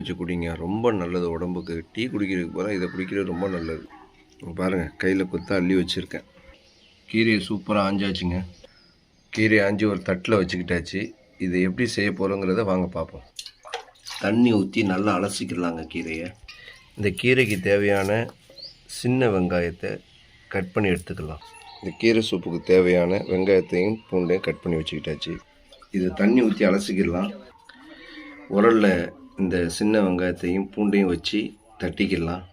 வச்சு குடிங்க, ரொம்ப நல்லது உடம்புக்கு. டீ குடிக்கிறதுக்கு பதிலாக இதை குடிக்கிறது ரொம்ப நல்லது. பாருங்கள், கையில் கொத்த அள்ளி வச்சுருக்கேன். கீரையை சூப்பராக ஆஞ்சாச்சுங்க. கீரையை ஆஞ்சி ஒரு தட்டில் வச்சுக்கிட்டாச்சு. இதை எப்படி செய்ய போகிறோங்கிறத வாங்க பார்ப்போம். தண்ணி ஊற்றி நல்லா அலசிக்கலாங்க கீரையை. இந்த கீரைக்கு தேவையான சின்ன வெங்காயத்தை கட் பண்ணி எடுத்துக்கலாம். இந்த கீரை சூப்புக்கு தேவையான வெங்காயத்தையும் பூண்டையும் கட் பண்ணி வச்சுக்கிட்டாச்சு. இது தண்ணி ஊற்றி அலசிக்கலாம். உரலில் இந்த சின்ன வெங்காயத்தையும் பூண்டையும் வச்சு தட்டிக்கலாம்.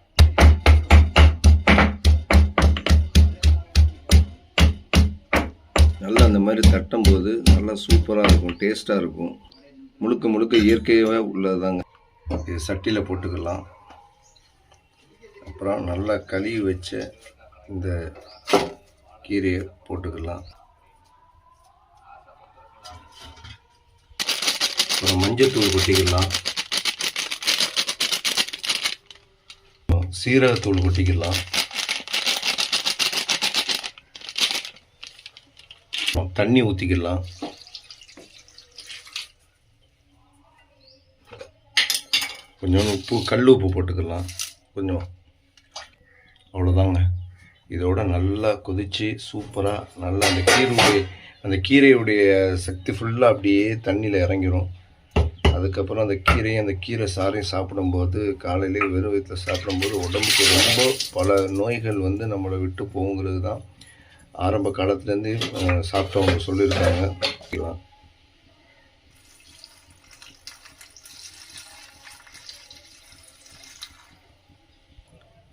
நல்லா அந்த மாதிரி தட்டும்போது நல்லா சூப்பராக இருக்கும், டேஸ்ட்டாக இருக்கும். முழுக்க முழுக்க இயற்கையாக உள்ளது தாங்க. இது சட்டியில் போட்டுக்கலாம். அப்புறம் நல்லா கழுவி வச்ச இந்த கீரையை போட்டுக்கலாம். அப்புறம் மஞ்சத்தூள் கொட்டிக்கலாம், சீரகத்தூள் கொட்டிக்கலாம், தண்ணி ஊற்றிக்கலாம். கொஞ்சம் உப்பு, கல் உப்பு போட்டுக்கலாம் கொஞ்சம். அவ்வளோதாங்க. இதோட நல்லா கொதித்து சூப்பராக நல்லா அந்த கீரையுடைய சக்தி ஃபுல்லாக அப்படியே தண்ணியில் இறங்கிடும். அதுக்கப்புறம் அந்த கீரை சாறையும் சாப்பிடும்போது, காலையிலே வெறும் வயிற்றில் சாப்பிடும்போது உடம்புக்கு ரொம்ப பல நோய்கள் நம்மளை விட்டு போகுங்கிறது தான் ஆரம்ப காலத்துலேருந்து சாப்பிட்டவங்க சொல்லியிருக்காங்க.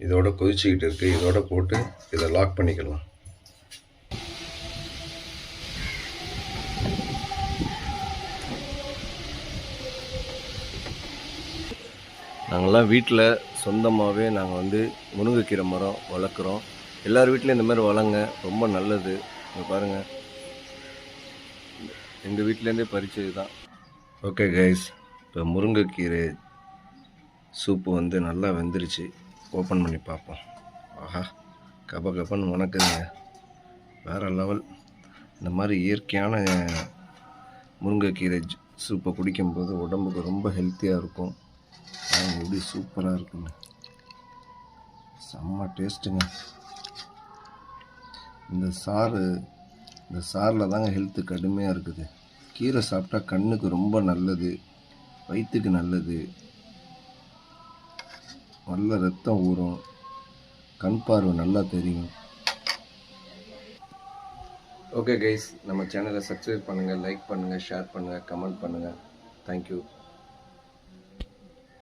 இதோட கொதிச்சுக்கிட்டு இருக்குது. இதோட போட்டு இதை லாக் பண்ணிக்கலாம். நாங்கள்லாம் வீட்டில் சொந்தமாகவே நாங்கள் முருங்கைக்கீரை மரம் வளர்க்குறோம். எல்லார் வீட்லேயும் இந்த மாதிரி வளங்க, ரொம்ப நல்லது. இங்கே பாருங்கள், எங்கள் வீட்டிலேருந்தே பறிச்சது தான். ஓகே கைஸ், இப்போ முருங்கைக்கீரை சூப்பு நல்லா வெந்துருச்சு. ஓப்பன் பண்ணி பார்ப்போம். ஆஹா, கபன்னு உனக்குதுங்க, வேறு லெவல். இந்த மாதிரி இயற்கையான முருங்கைக்கீரை சூப்பை குடிக்கும்போது உடம்புக்கு ரொம்ப ஹெல்த்தியாக இருக்கும். எப்படி சூப்பராக இருக்குங்க, செம்ம டேஸ்ட்டுங்க. இந்த சாரில் தாங்க ஹெல்த்து கடுமையாக இருக்குது. கீரை சாப்பிட்டா கண்ணுக்கு ரொம்ப நல்லது, வயிற்றுக்கு நல்லது, நல்ல ரத்தம் ஊறும், கண் பார்வை நல்லா தெரியும். ஓகே கைஸ், நம்ம சேனலை சப்ஸ்கிரைப் பண்ணுங்கள், லைக் பண்ணுங்கள், ஷேர் பண்ணுங்கள், கமெண்ட் பண்ணுங்கள். தேங்க்யூ.